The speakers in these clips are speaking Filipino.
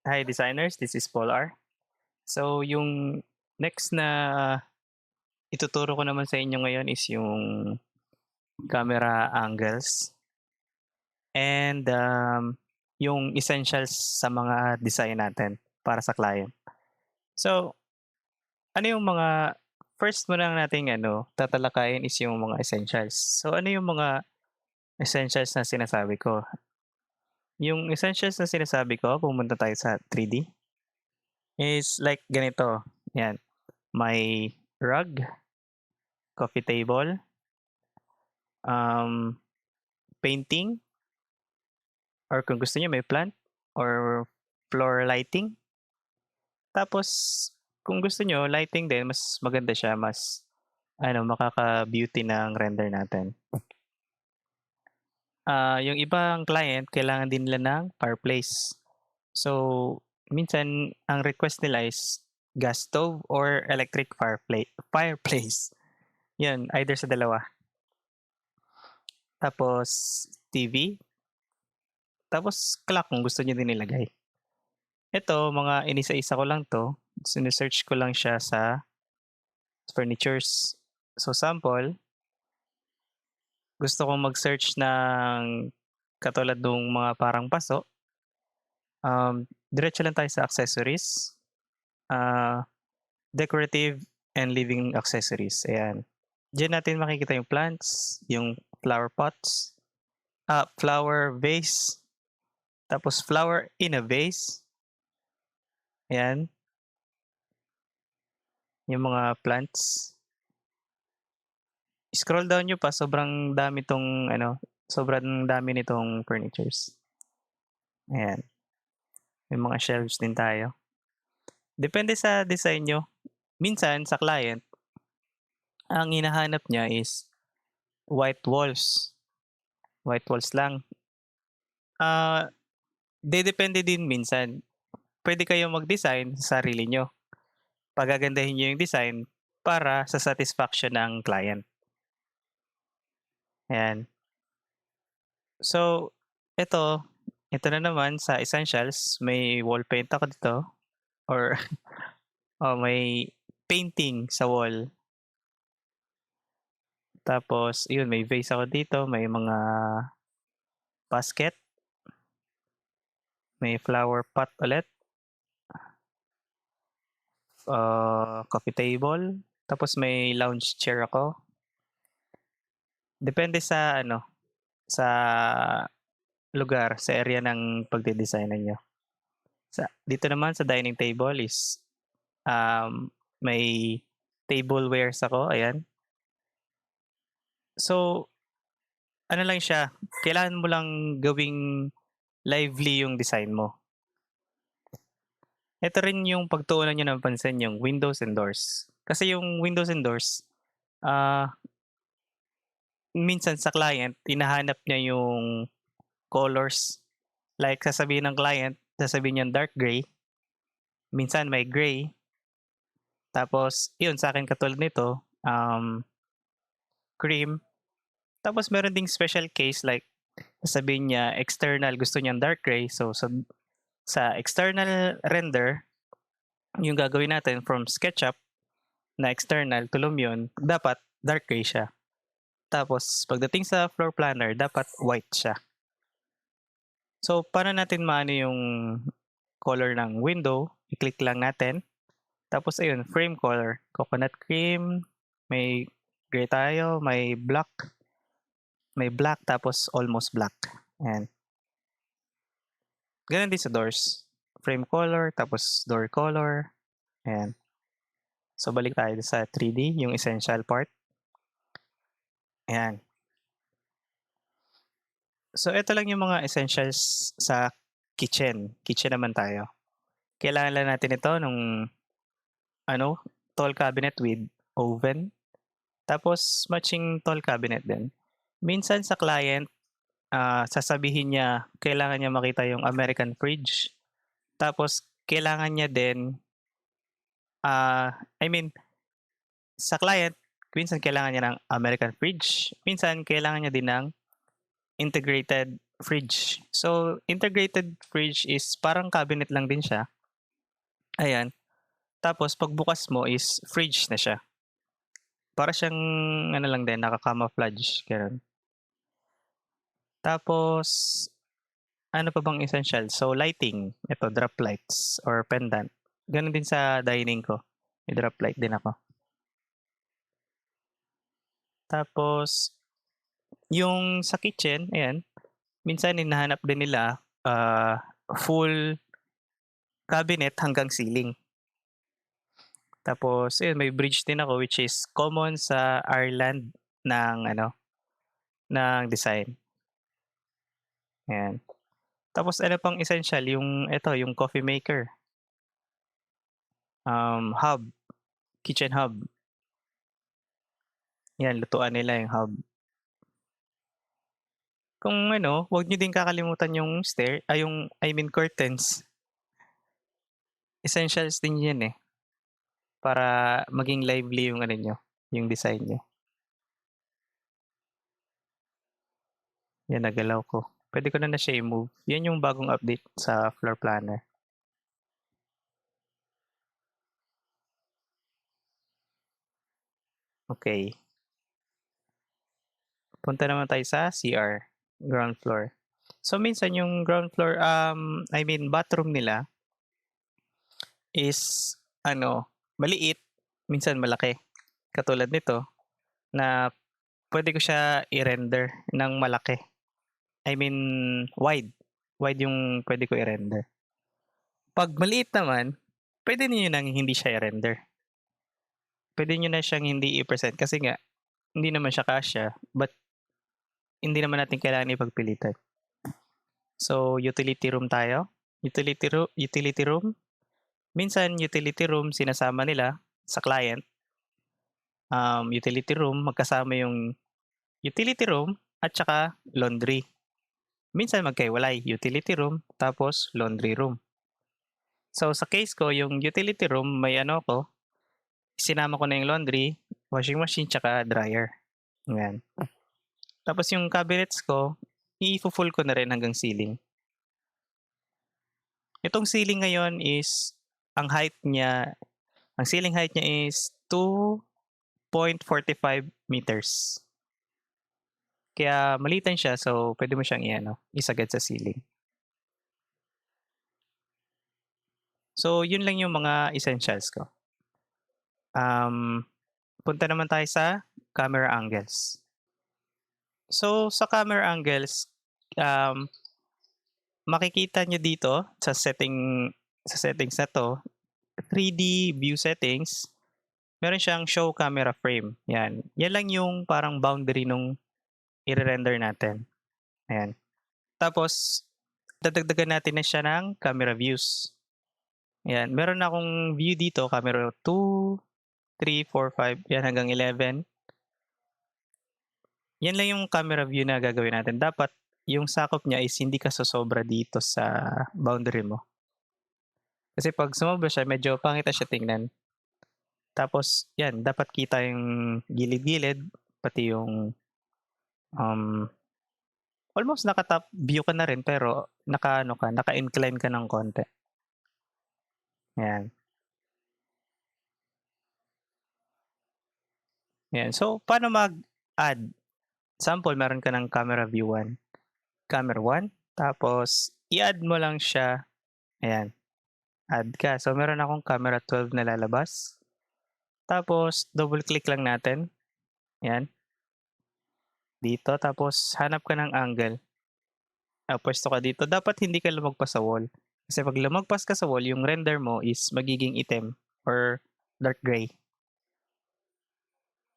Hi designers, this is Paul R. So yung next na ituturo ko naman sa inyo ngayon is yung camera angles and yung essentials sa mga design natin para sa client. So, ano yung mga first muna nating tatalakayin is yung mga essentials. So, ano yung mga essentials na sinasabi ko? Yung essentials na sinasabi ko, pumunta tayo sa 3D, is like ganito. Yan, may rug, coffee table, um, painting, or kung gusto niyo may plant or floor lighting. Tapos kung gusto niyo lighting din, mas maganda siya, mas makaka-beauty ng render natin. Yung ibang client kailangan din nila ng fireplace. So, minsan ang request nila is gas stove or electric fireplace. 'Yan, either sa dalawa. Tapos TV, tapos clock kung gusto niyo din ilagay. Ito, mga inisa-isa ko lang 'to, sine-search ko lang siya sa furnitures. So sample, gusto kong mag-search ng katulad nung mga parang paso, diretso lang tayo sa accessories, ah, decorative and living accessories, ayan. Diyan natin makikita yung plants, yung flower pots, flower vase, tapos flower in a vase, ayan, yung mga plants. Scroll down niyo pa sobrang dami nitong furnitures. Ayan, may mga shelves din tayo. Depende sa design niyo. Minsan sa client, ang hinahanap niya is white walls, white walls lang. Ah, Dedepende din minsan. Puwede kayong mag-design sa sarili niyo. Pagagandahin niyo yung design para sa satisfaction ng client, ayan. So, ito, ito na naman sa essentials, may wall paint ako dito or may painting sa wall. Tapos yun, may vase ako dito, may mga basket, may flower pot ulit, coffee table, tapos may lounge chair ako. Depende sa lugar, sa area ng pagde-designan niyo. Dito naman sa dining table is, may tablewares ako, ayan. So, ano lang siya, kailangan mo lang gawing lively yung design mo. Ito rin yung pagtuunan niyo ng pansin, yung windows and doors. Kasi yung windows and doors, ah, minsan sa client hinahanap niya yung colors. Like sasabihin ng client, sasabihin niyang dark gray, minsan may gray, tapos yun sa'kin katulad nito, cream. Tapos meron ding special case like sasabihin niya external gusto niyang dark gray, so sa external render, yung gagawin natin from SketchUp na external to Lumion, dapat dark gray siya. Tapos pagdating sa floor planner, dapat white siya. So paano natin maano yung color ng window, i-click lang natin. Tapos ayun, frame color, coconut cream, may gray tayo, may black tapos almost black. Ayan. Ganun din sa doors. Frame color, tapos door color. Ayan. So balik tayo sa 3D, yung essential part. Ayan. So ito lang yung mga essentials sa kitchen. Kitchen naman tayo. Kailangan lang natin ito nung tall cabinet with oven. Tapos matching tall cabinet din. Minsan sa client, sasabihin niya kailangan niya makita yung American fridge. Tapos kailangan niya din, I mean sa client, minsan kailangan niya ng American fridge, minsan kailangan niya din ng integrated fridge. So, integrated fridge is parang cabinet lang din siya. Ayan. Tapos pagbukas mo is fridge na siya. Para siyang ano lang din, naka-camouflage, gano'n. Tapos, ano pa bang essential? So, lighting. Ito, drop lights or pendant. Gano'n din sa dining ko. May drop light din ako. Tapos, yung sa kitchen, ayan, minsan hinahanap din nila, full cabinet hanggang ceiling. Tapos ayun, may bridge din ako which is common sa Ireland ng ano, ng design, ayan. Tapos ano pang essential yung eto, yung coffee maker, hob, kitchen hob, 'yan lutuan nila yung hob. Kung ano, 'wag niyo din kakalimutan yung yung I mean curtains, essentials din 'yan, eh, para maging lively yung ano niyo, yung design niyo. 'Yan nagalaw ko, puwede ko na siya i-move, 'yan yung bagong update sa floor planner. Okey. Punta naman tayo sa CR, ground floor. So minsan yung ground floor, I mean bathroom nila is ano, maliit, minsan malaki. Katulad nito na pwede ko siya i-render ng malaki. I mean wide, wide yung pwede ko i-render. 'Pag maliit naman, pwede niyo ng hindi siya i-render. Puwede niyo na siyang hindi i-present kasi nga hindi naman siya kasya, but hindi naman natin kailangan ipagpilitan. So, utility room tayo. Utility room, minsan utility room sinasama nila sa client. Utility room magkasama yung utility room at saka laundry. Minsan magkahiwalay, utility room tapos laundry room. So, sa case ko yung utility room may ano ko, sinama ko na yung laundry, washing machine tsaka dryer, yan. Tapos yung cabinets ko, ifo-full ko na rin hanggang ceiling. Itong ceiling ngayon is ang height niya ang ceiling height niya is 2.45 meters. Kaya maliitan siya so puwede mo siyang i-ano, isagad sa ceiling. So yun lang yung mga essentials ko. Punta naman tayo sa camera angles. So sa camera angles, um, makikita niyo dito sa settings na 'to, 3D view settings, meron siyang show camera frame, 'yan. 'Yan lang yung parang boundary nung ire-render natin, ayan. Tapos dadagdagan natin na siya ng camera views. Ayan, meron na akong view dito, camera 2, 3, 4, 5, 'yan hanggang 11. 'Yan lang yung camera view na gagawin natin. Dapat yung sakop niya is hindi ka sosobra dito sa boundary mo. Kasi 'pag sumobra siya medyo pangit na siya tingnan. Tapos 'yan, dapat kita yung gilid-gilid, pati yung, um, almost naka-top view ka na rin pero naka-ano ka, naka-incline ka ng konti, 'yan. 'Yan, so paano mag-add? Sample meron ka ng camera view 1, camera 1, tapos i-add mo lang siya, ayan, add ka. So meron akong camera 12 na lalabas, tapos double click lang natin, 'yan, dito tapos hanap ka ng angle. Puwesto ka dito. Dapat hindi ka lumagpas sa wall. Kasi 'pag lumagpas ka sa wall, yung render mo is magiging itim or dark gray.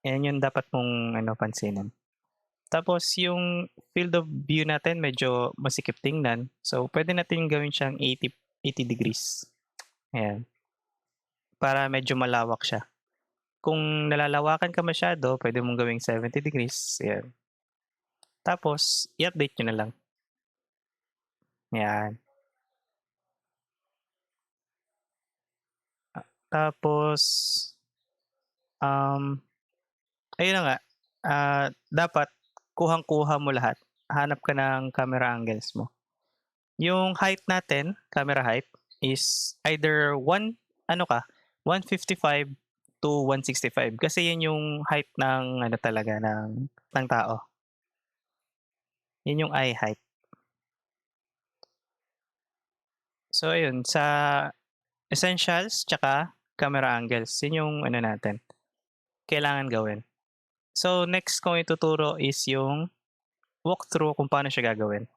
Yan yung dapat mong ano, pansinin. Tapos yung field of view natin medyo masikip tingnan. So, puwede natin gawin siyang 80 degrees. Ayan, para medyo malawak siya. Kung nalalawakan ka masyado, puwede mong gawing 70 degrees, ayan. Tapos i-update niyo na lang, 'yan. Tapos, um ayun na nga, dapat kuhang-kuha mo lahat. hanap ka ng camera angles mo. Yung height natin, camera height, is either 155 to 165 kasi yun yung height ng ano talaga ng tao. Yun yung eye height. So ayun, sa essentials tsaka camera angles, yun yung ano natin, kailangan gawin. So next kong ituturo is yung walkthrough kung paano siya gagawin.